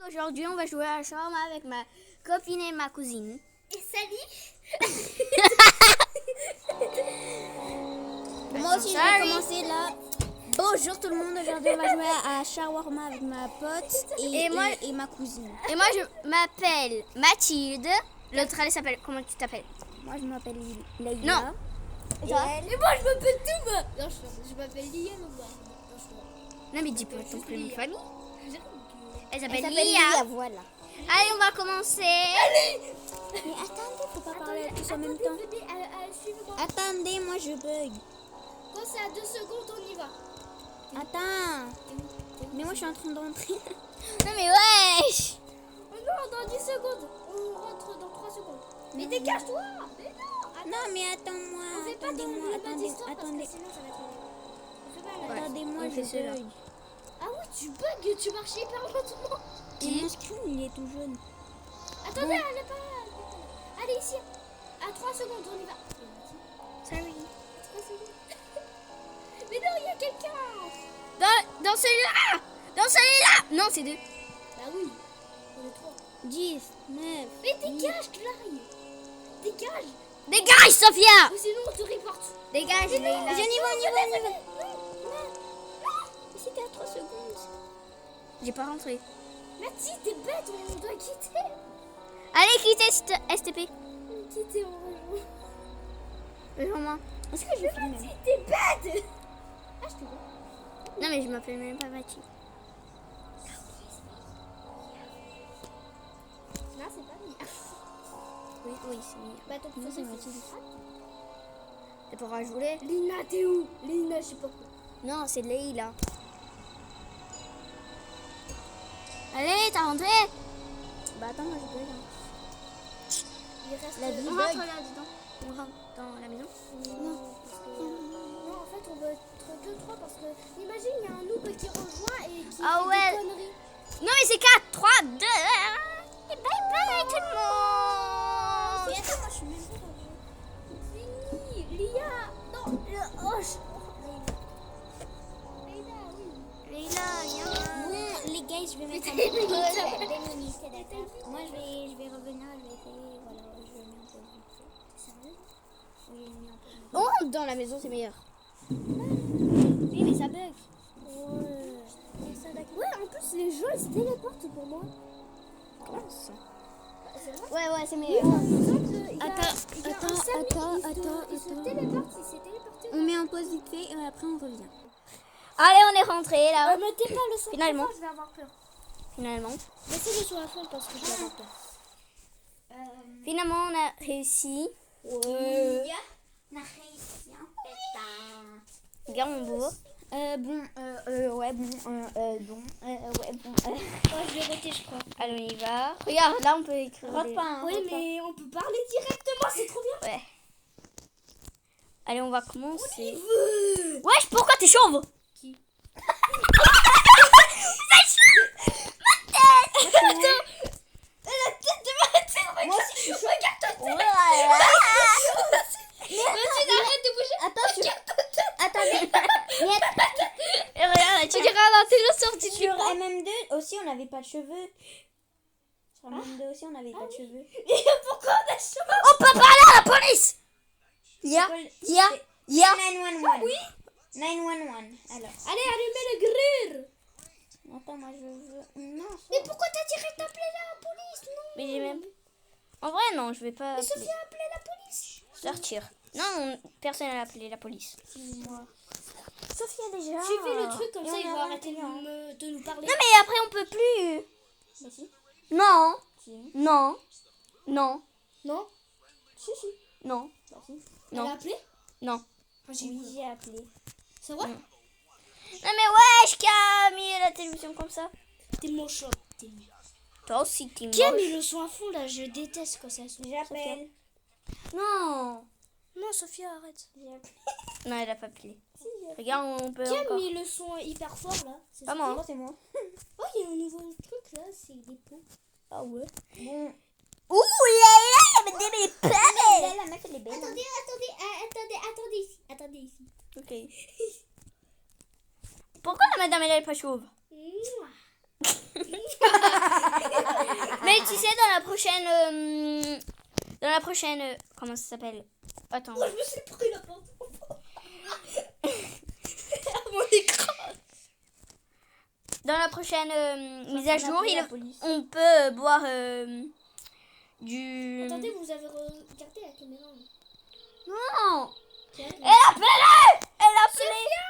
Aujourd'hui, on va jouer à la chambre avec ma copine et ma cousine. Et salut. Moi aussi, je vais commencer là. Bonjour tout le monde, aujourd'hui on va jouer à shawarma avec ma pote et ma cousine. Et moi je m'appelle Mathilde. L'autre elle s'appelle, comment tu t'appelles? Moi je m'appelle Leïla. Non. Et moi je m'appelle Touma. Non, je m'appelle Lia. Non mais dis pas ton prénom de famille. Elle Elle s'appelle s'appelle Lia. Lia, voilà. Allez, on va commencer. Allez. Mais attendez, faut pas parler tous en même temps. Venez, suivez-moi. Attendez, moi je bug. Quand c'est à 2 secondes, on y va. Attends. Mais moi je suis en train d'entrer. Non mais wesh. Oh non, dans 10 secondes. On rentre dans 3 secondes. Mais dégage-toi. Mais non. Non mais attends-moi. On fait pas dans le Attendez. sinon ça va être... Attendez-moi, je bug. Ah ouais, tu bugs, tu marches hyper lentement. Et mon screen il est tout jaune. Attendez, elle est pas là. Allez, ici. À 3 secondes, on y va. Sorry. 3 secondes. Mais non, il y a quelqu'un. Dans celui-là. Dans celui-là. Non, c'est 2. Bah oui, on est 3. 10, 9. Mais dégage, Clary. Dégage. Dégage, Sophia. Ou sinon, on te reporte. Dégage, Mais non, Leïla. on y va. Non. C'était à 3 secondes. J'ai pas rentré. Mathilde, t'es bête, on doit quitter. Allez, quittez STP. Quitter, on rejoint. Rejoins-moi. Est-ce que je filme même? Mathilde, t'es bête. Ah, je te vois. Non, mais je m'appelle même pas Mathilde. Non, c'est pas Mia. Oui, c'est Mia. Bah, ton Non, prénom, c'est Mathilde. C'est pour rajouter. Lina, t'es où? Lina, je sais pas quoi. Non, c'est Leïla. Allez, t'as rentré? Bah attends, moi je bug. Il reste La vie on bug. rentre là-dedans. On rentre dans la maison? Non, en fait, on va être 2-3 parce que, imagine, il y a un noob qui rejoint et qui Ah fait ouais. des conneries. Non, mais c'est 4, 3, 2. Et bye bye tout le monde. Mais attends, moi, je suis même pas dans le jeu. Fini, Lia. Non, oh, Leïla, oui. Leïla, viens. Bon, les gars, je vais mettre un Des peu. minutes. Moi, je vais revenir, je vais essayer. Voilà, je vais mettre un peu. Sérieux? Oui, j'ai mis un peu. Oh, dans la maison, c'est meilleur. Oui, mais ça bug. Ouais, en plus, les jeux, ils se téléportent pour moi. Comment ça? C'est vrai? Ouais, c'est Oui, meilleur. par exemple, il y a Attends, un Samy, il se téléporte, il s'est téléporté. On met un pause vite fait et après on revient. Allez, on est rentré là. Mettez pas le son Finalement. trop fort, je vais avoir peur. Finalement. Laissez le son à fond parce que je vais avoir peur. Finalement, on a réussi. Ouais. On a réussi en fait. Regarde mon beau. Ouais, bon. Ouais, je vais voter, je crois. Allez, on y va. Regarde, là, on peut écrire. Rote pas, hein, Oui, rote mais on peut parler directement, c'est trop bien. Ouais. Elle on va commencer. Veut. Wesh, pourquoi t'es chauve? Qui? La tête de Mathilde. Moi aussi, je suis chauve. Regarde ta tête. Mathilde, arrête de bouger. Attendez. Et regarde, tu diras à la télé sortie du Sur MM2 aussi, on n'avait pas de cheveux. Sur MM2 aussi, on n'avait pas de cheveux. Et pourquoi on a chaud? On peut parler à la police. Ya. 911. Oui. 911. Alors. Allez, allumez le grille. Attends, moi je veux. Non. Mais pourquoi t'as direct appelé la police? Non. Mais j'ai même. En vrai, non, je vais pas. Mais Sophie a appelé la police. Sortir. Non, personne n'a appelé la police. Moi. Sophia déjà. Tu fais le truc comme Et ça, on il a va rien arrêter fait, hein. de nous parler. Non, mais après, on peut plus. Bah si. Non. Si. Non. Non. Non. Si. Non. Bah si. Non. Elle a appelé? Non. J'ai appelé. C'est vrai? Non, mais wesh, qui a mis la télévision comme ça? T'es mon chat. Toi aussi, t'es Qui a moche. mis le son à fond là? Je déteste quand ça sonne. J'appelle. Non. Non, Sophia, arrête. Non, elle a pas appelé. Regarde, on peut Qui a encore. mis le son hyper fort là? C'est Pas moi. Sophia? C'est moi. Oh, il y a un nouveau truc là, c'est des pots. Ah ouais. Bon. Ouh là là, il y a des pelles. La meuf, elle est belle. Attendez ici. Attendez ici. Ok. Pourquoi la madame, elle est pas chauve? Mouah. tu sais, dans la prochaine, comment ça s'appelle? Attends. Oh, je me suis pris la porte. Mon écran. Dans la prochaine mise à jour, appeler la police. on peut boire du... Attendez, vous avez regardé la caméra. Non. Tiens, Elle a appelé. Elle a appelé. Sophia.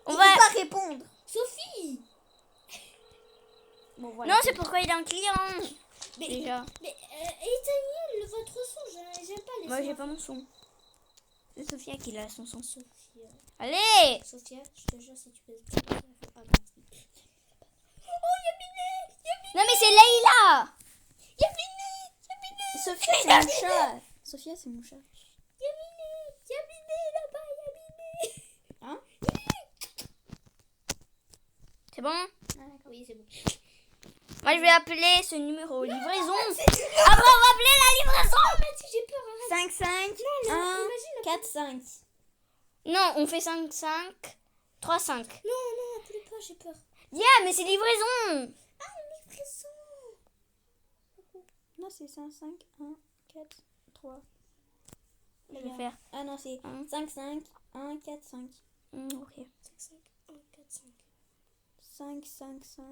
On Il va... peut pas répondre. Sophie. Bon, voilà. Non, c'est pourquoi il a un client. Mais, Déjà. mais éteignez votre son, j'aime pas les Moi, sons. j'ai pas mon son. C'est Sophia qui a son son. Sophia. Allez. Sophia, je te jure, si tu peux... Ah, merci. Oh, Yamine. Non, mais c'est Leïla. Yamine. Sophia, c'est mon chat. Sophia, c'est mon chat. Yamine, là-bas, Yamine. Hein? C'est bon? Oui, c'est bon. Moi, je vais appeler ce numéro livraison. Après, on va appeler la livraison. Mathilde, j'ai peur, arrête. 5, 5, 1, imagine 4, 5. Non, on fait 5, 5, 3, 5. Non, appelez pas, j'ai peur. Yeah, mais c'est livraison. Ah, livraison. Non, c'est 5, 5, 1, 4, 3. Je vais faire. Ah non, c'est 1. 5, 5, 1, 4, 5. Ok. 5, 1, 4, 5. 5, 5, 5.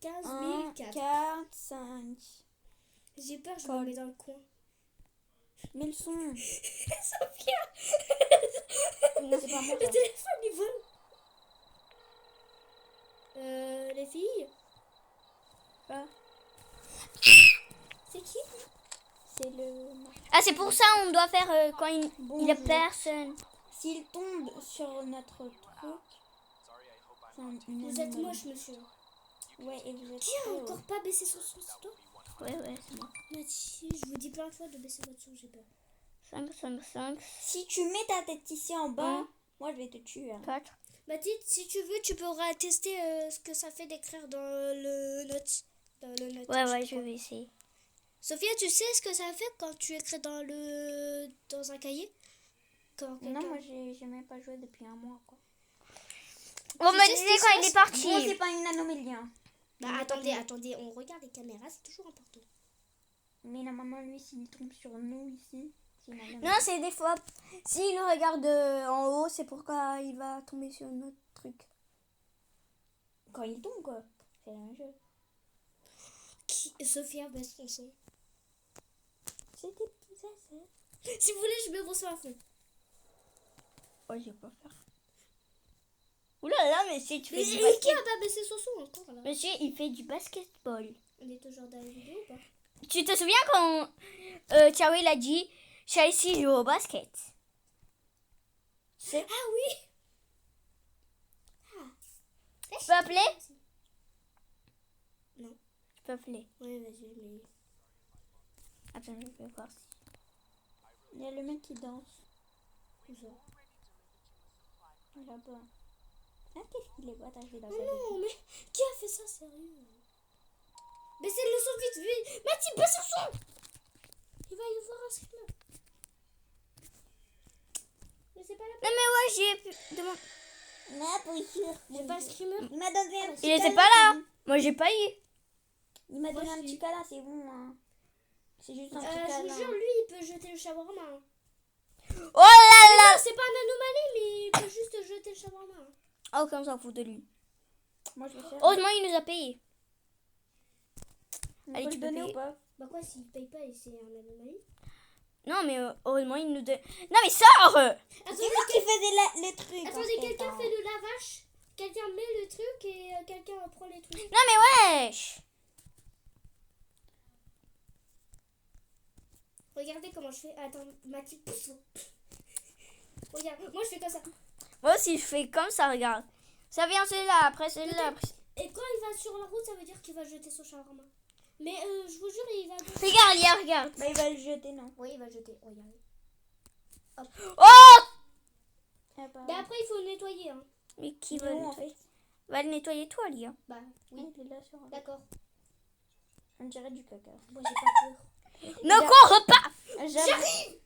15 1, 004. 4, 5. J'ai peur, je me mets dans le coin. Mais le son. Sophia. Non, c'est pas moi. Le téléphone, il vole. Les filles. Ah. C'est qui? C'est le... Ah, c'est pour ça on doit faire quand il y a Bonjour. personne. S'il tombe sur notre truc... Vous êtes moche, monsieur. Ouais, et vous êtes... Qui a encore pas baissé son son, c'est toi? Ouais, c'est moi. Mathilde, je vous dis plein de fois de baisser votre son, j'ai peur. 5, 5, 5, Si tu mets ta tête ici en bas, Un. moi je vais te tuer. Hein. 4. Mathilde, si tu veux, tu pourras tester ce que ça fait d'écrire dans le note. Dans le note. Ouais, je vais essayer. Sophia, tu sais ce que ça fait quand tu écris dans un cahier? Quand Non, moi j'ai même pas joué depuis un mois. Quoi. On Tu me sais ce disait qui quand se il est passe? parti. Bon, c'est pas une anomalie. Hein. Bah attendez, on regarde les caméras, c'est toujours important. Mais normalement, lui, s'il tombe sur nous ici, c'est une anomalie. Non, c'est des fois. S'il nous regarde en haut, c'est pourquoi il va tomber sur notre truc. Quand il tombe, quoi. C'est la même chose. Sophia baisse son son. C'est des petits essais. Si vous voulez, je mets vos sons à fond. Oh, je vais pas faire. Oula là, mais si tu Mais fais du qui basket. a pas baissé son son encore là? Monsieur, il fait du basketball. On est toujours dans la vidéo ou pas? Tu te souviens quand Thiago il a dit Chelsea joue au basket? Ah oui. Tu peux appeler? Non. Tu peux appeler. Ouais, vas-y, mais... Attends, je vais voir si. Il y a le mec qui danse. Où ça? Là-bas. Ah, qu'est-ce qu'il est beau. Attends, je vais dans Oh sa non, vidéo. mais qui a fait ça, sérieux? Baissez le son vite, vite. Mathilde, baisse le son. Il va y avoir un screamer. Mais c'est pas la peine. Non, mais ouais, j'ai demandé. Non, pour sûr. J'ai pas un screamer. Il m'a donné un petit Il était câlin, pas c'est là. bon. Moi, j'ai pas eu. Il m'a donné Moi, un si. petit câlin, c'est bon. Hein. C'est juste un petit Je câlin. vous jure, lui, il peut jeter le shawarma. Hein. Oh là Non, là. c'est pas un anomalie, mais il peut juste jeter le shawarma. Hein. Oh, comme ça, on fout de lui. Moi, je vais faire. Heureusement, il nous a payé. On allez, peut tu le peux donner payer. ou pas? Bah quoi, s'il paye pas, c'est un anomalie? Non, mais heureusement, il nous donne. Non, mais sors. C'est moi qui faisais le truc. Attendez, en fait, quelqu'un hein. fait le lavage, quelqu'un met le truc et quelqu'un prend les trucs. Non, mais wesh. Regardez comment je fais. Attends, Mathilde, pousse. Regarde, moi je fais comme ça. Moi aussi, je fais comme ça, regarde. Ça vient celui-là, après celui-là. Après... Et quand il va sur la route, ça veut dire qu'il va jeter son shawarma. Mais je vous jure, il va... Regarde, Lia, regarde. Bah, il va le jeter, non. Oui, il va jeter. Regardez. Oh. Ah, bah, Mais après, il faut le nettoyer. Hein. Mais qui il va est le où, en nettoyer? fait? Va le nettoyer, toi, Lia. Bah, oui. Il est là sur. D'accord. On dirait du caca. Moi, j'ai pas peur. Ne cours pas. J'arrive.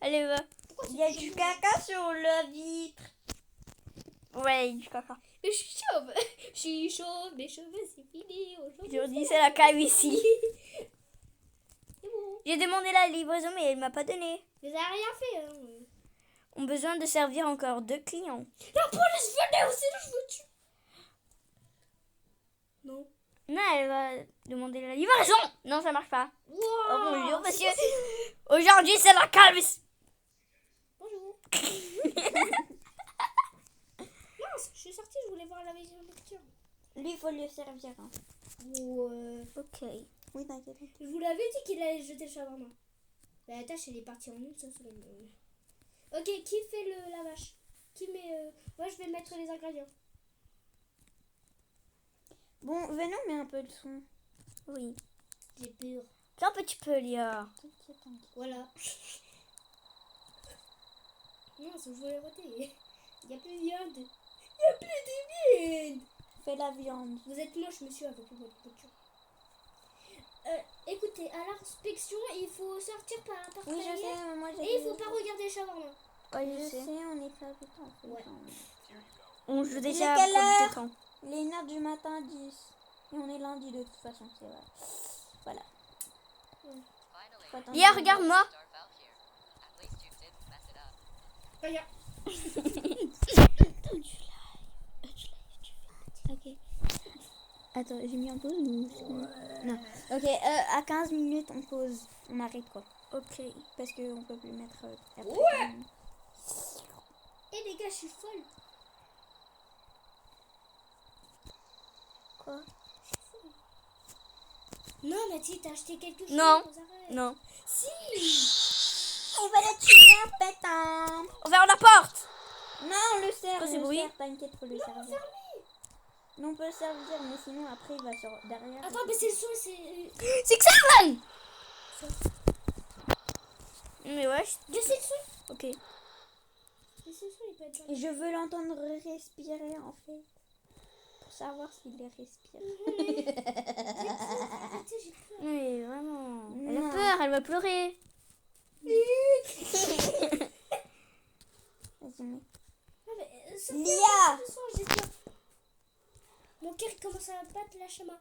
Allez, va. Il y a du caca sur la vitre. Ouais, Ouais, du caca. Mais je suis chauve. Je suis chauve, mes cheveux c'est fini. Aujourd'hui, c'est la calvitie. C'est bon. J'ai demandé la livraison, mais elle m'a pas donné. Vous avez rien fait. Hein. On a besoin de servir encore 2 clients. La police venait aussi, là je vous tue. Non. Non, elle va demander la livraison. Non, ça marche pas. Wow. Oh bonjour, monsieur. Aujourd'hui, c'est la calvitie. Bonjour. Mince, je suis sortie, je voulais voir la vision lecture. Lui, il faut lui servir. Hein. Ouais. Ok. Oui, t'inquiète. Je vous l'avais dit qu'il allait jeter le shawarma. La tâche elle est partie en une seule seconde. Ok, qui fait le lavage? Qui met. Moi je vais mettre les ingrédients. Bon, venons, mets un peu de son. Oui. J'ai peur. Tiens, un petit peu, Lia. Voilà. Non, je voulais roter. Il n'y a plus de viande. Il n'y a plus de viande. Fais la viande. Vous êtes moche, monsieur, avec votre voiture. Écoutez, à l'inspection, il faut sortir par Oui, je derrière. sais, moi j'ai. Et il faut pas regarder le shawarma. Ouais, je sais, on est pas tout le temps. Ouais. On joue déjà quelle heure temps. Il est 1h du matin, 10. Et on est lundi de toute façon, c'est vrai. Voilà. Faut attendre Lia, le- regarde-moi. Regarde. Ok. Attends, j'ai mis en pause ou... Non. Ok, à 15 minutes, on pause. On arrête quoi. Ok. Parce qu'on peut plus mettre... après. Ouais. Eh les gars, je suis folle. Quoi? Non, Mathilde, t'as acheté quelque chose? Non. Arrête. Non. Si. On va la tuer en pétant. On ferme la porte. Non, on le sert, Quoi, c'est on le bruit sert, t'inquiète, faut le servir. Non, on peut le servir, mais sinon après il va sur derrière. Attends, mais c'est le son, c'est. C'est que ça, man. Mais ouais. Mais c'est le son. Ok. Mais c'est le son, il peut être. Et je veux l'entendre respirer en fait. Pour savoir s'il les respire. Arrêtez, j'ai peur. Mais vraiment. Elle Non. a peur, elle va pleurer. Vas-y, mets. Non, mais. Lia. Le son, j'ai peur. Mon cœur il commence à battre la chama.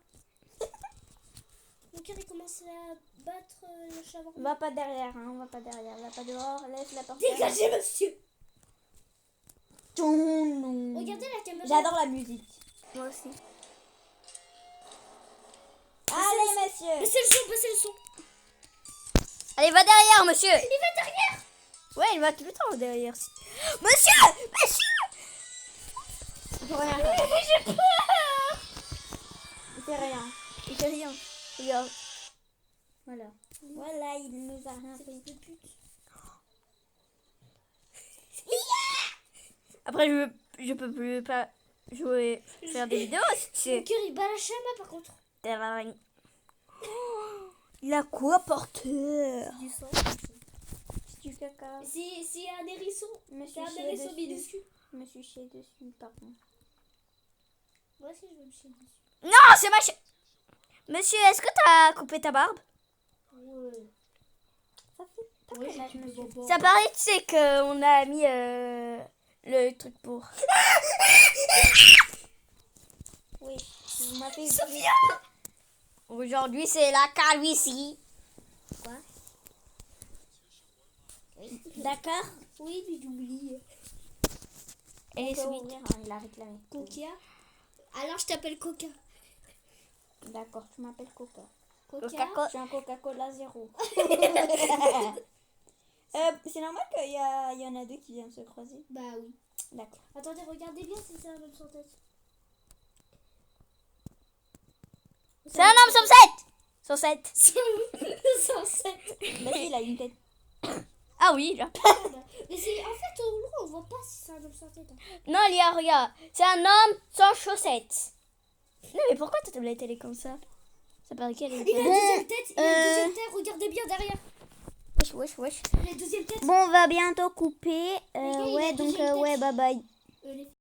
Mon cœur il commence à battre le shawarma. Va pas derrière, hein, on va pas derrière. Va pas dehors, laisse la porte. Dégagez, monsieur. Ton nom. Regardez la caméra. J'adore la musique. Moi aussi. Allez, monsieur. Baissez le son, baissez le son. Allez, va derrière, monsieur. Il va derrière. Ouais, il va tout le temps derrière. Monsieur. Pour rien. J'ai peur. Il fait rien. Il fait rien. Regarde. Voilà. Voilà, il nous a rien fait. Après, je peux plus pas jouer, faire des vidéos. Mon C'est. cœur il bat la chama par contre. Il a quoi, porteur? Du sang. Si tu caca. C'est un hérisson. Me C'est suis un chié hérisson mis dessus. dessus. Je me suis chié dessus, pardon. Moi aussi je vais me chier dessus. Non, c'est ma Monsieur, est-ce que t'as coupé ta barbe? Ouais. Ça fait pas Oui, quel âge, j'ai coupé monsieur. Bobo. Ça paraît, tu sais qu'on a mis le truc pour. Oui, vous m'avez Sophia. Aujourd'hui, c'est la calvitie. D'accord. Oui, mais j'oublie. Et les On peut sweets. ouvrir, hein, il a réclamé. Coca. Alors je t'appelle Coca. D'accord, tu m'appelles Coca. Coca. Je suis un Coca-Cola zéro. C'est normal qu'il y en a deux qui viennent se croiser. Bah oui. D'accord. Attendez, regardez bien si c'est un homme sans tête. C'est un homme sans tête. Sans tête. Sans tête. Bah si, il a une tête. Ah oui, là. Mais c'est en fait au loin on voit pas si c'est un homme sans tête. Hein. Non, Lia, regarde. C'est un homme sans chaussettes. Non, mais pourquoi ta tablette elle est comme ça? Ça paraît qu'elle est. Il a une deuxième tête. Il a une deuxième tête. Regardez bien derrière. Wesh. Il a une deuxième tête. Bon, on va bientôt couper. Les gars, il a Ouais, une donc deuxième ouais, tête. bye bye. Les